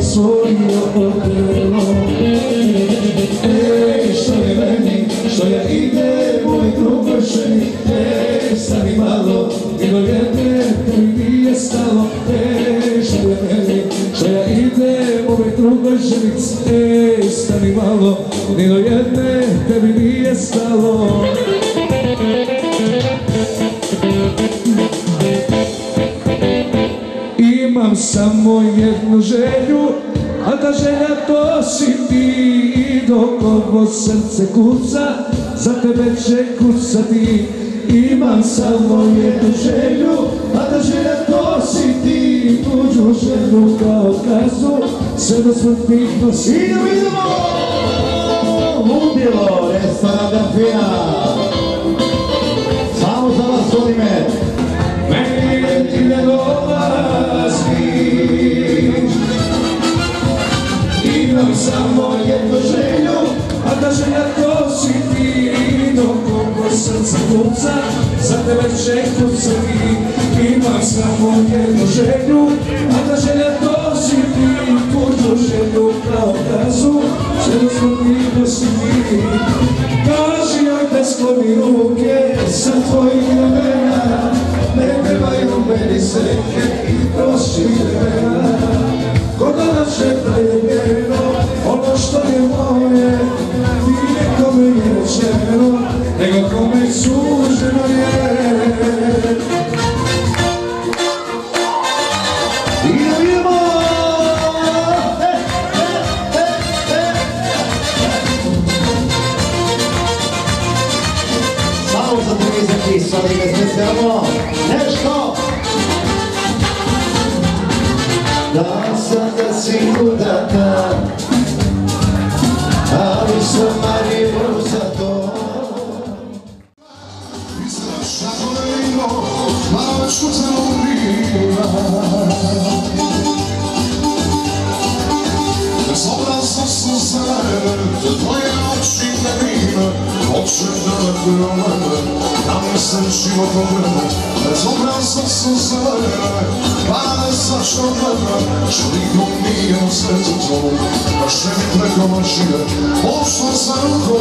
osvojio odelo. Što je meni, što ja ide moj drugoj ženi, stani malo, ni do jedne tebi nije stalo. Što je meni, što ja ide moj drugoj ženi, stani malo, ni do jedne tebi nije stalo. Imam samo jednu želju, a ta želja to si ti. Dok ovo srce kuca, za tebe će kucati. Imam samo jednu želju, a ta želja to si ti. Tuđu želju kao kazu, sve do smrtnih nosi. Idemo! Ludilo, restoran Delfina. Samo za vas Solimer. Meni ti ne dolaziš. Imam samo jednu želju, a ta želja to si ti. Dok ovo srce kuca, za tebe će kucati. Imam samo jednu želju, a ta želja to si ti. Tuđu želju kao kazu, sve do smrtnih nosi. Kaži joj da skloni ruke sa tvojih ramena, ne trebaju meni sretke i prošli vremena. Ko danas šeta je njeno, ono što je moje, nije kome je rečeno, nego kome suženo je. Idemo! Samo za televizor Solimer specijalno. Nešto! Da sam da si udata, ali sam marljivo za to. Izraš na koleno, malo šucano ubiva. Bezobrazno su zelene, za tvoje oči nevine. Hoćem da me promene, da mi se život obrne. Bezobrazno su zelene, pa ne znaš što gleda, što nikom nije u svetu tvoj. Baš ne mi preko mašine, pošlo za rukom.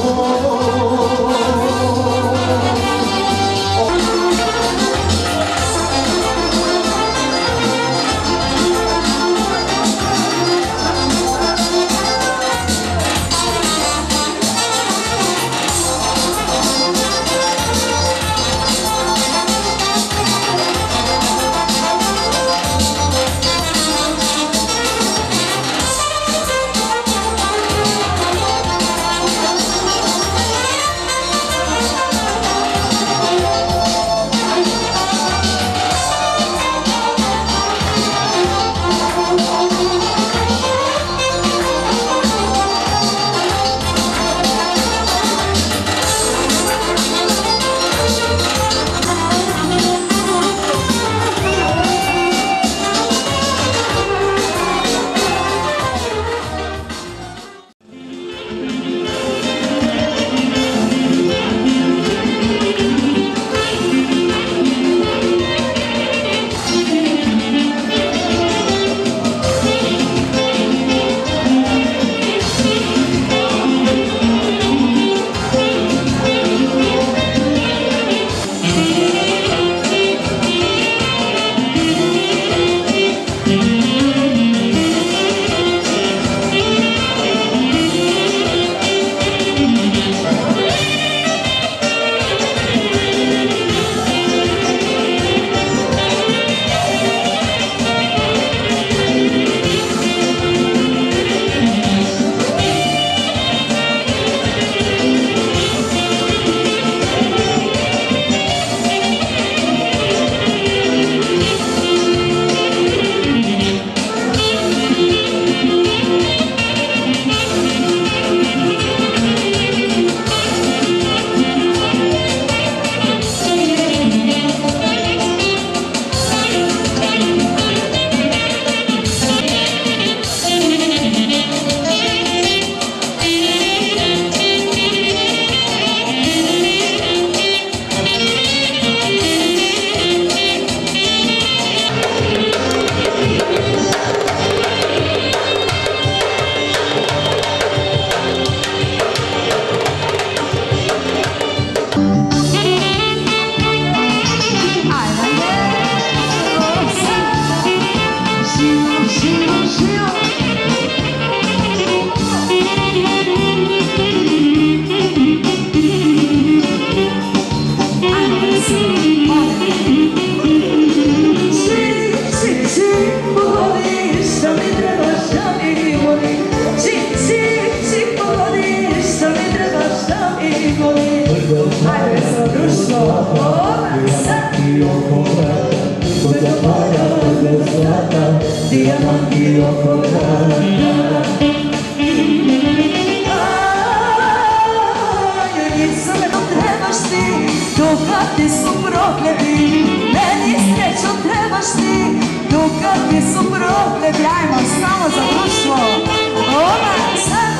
zlata, dijamanti oko vrata. Kad ti su prokleti, meni srećo trebaš ti. Kad ti su prokleti, ajmo samo za društvo. Ona sad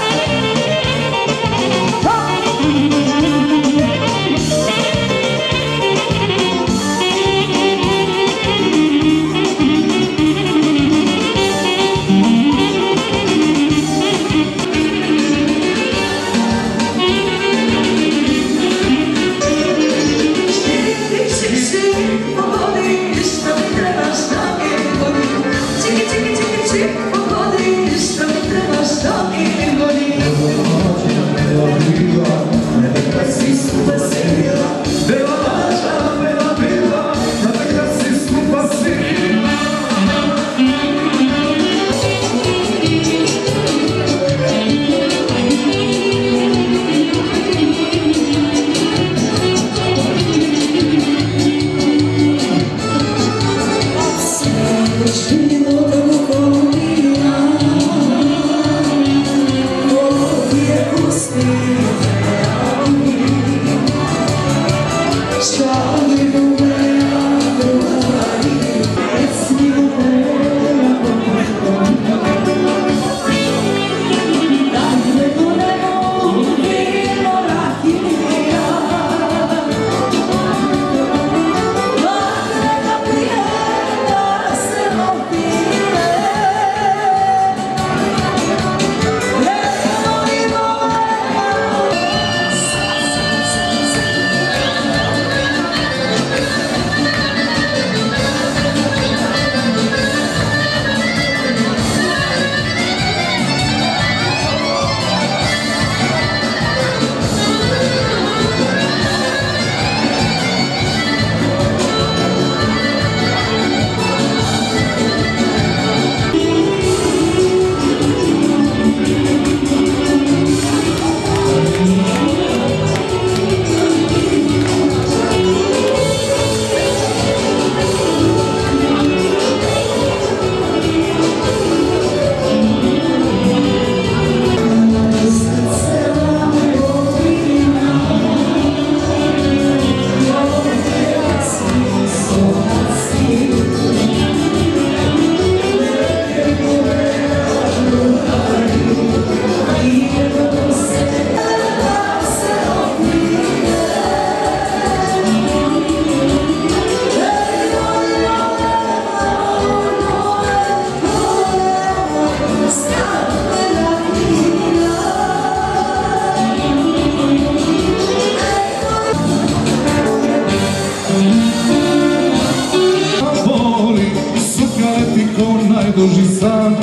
najduži san,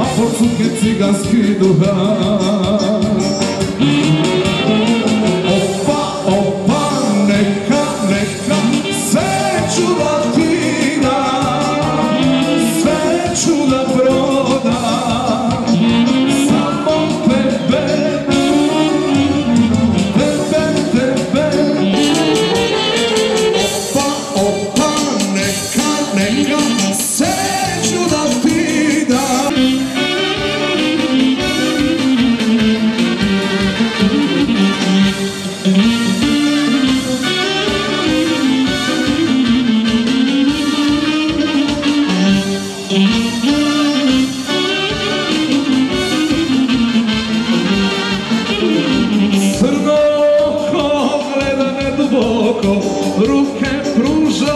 a pod suke ciganski duhan. Opa, opa, neka, neka, sve ću da ti dam, sve ću da prodam, samo tebe, tebe, tebe. Opa, opa, neka, neka, sve ću da ti dam. Crno oko gleda me duboko, ruke pruža.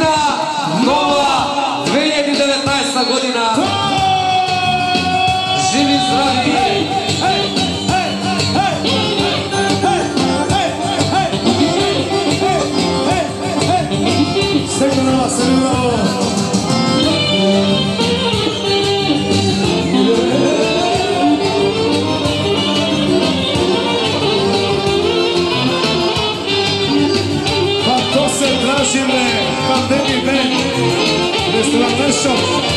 sretna nova 2019. godina. Živi zdravi. Sretno na vas, bravo. Pa to se traži, pandemij, restoran Nešov.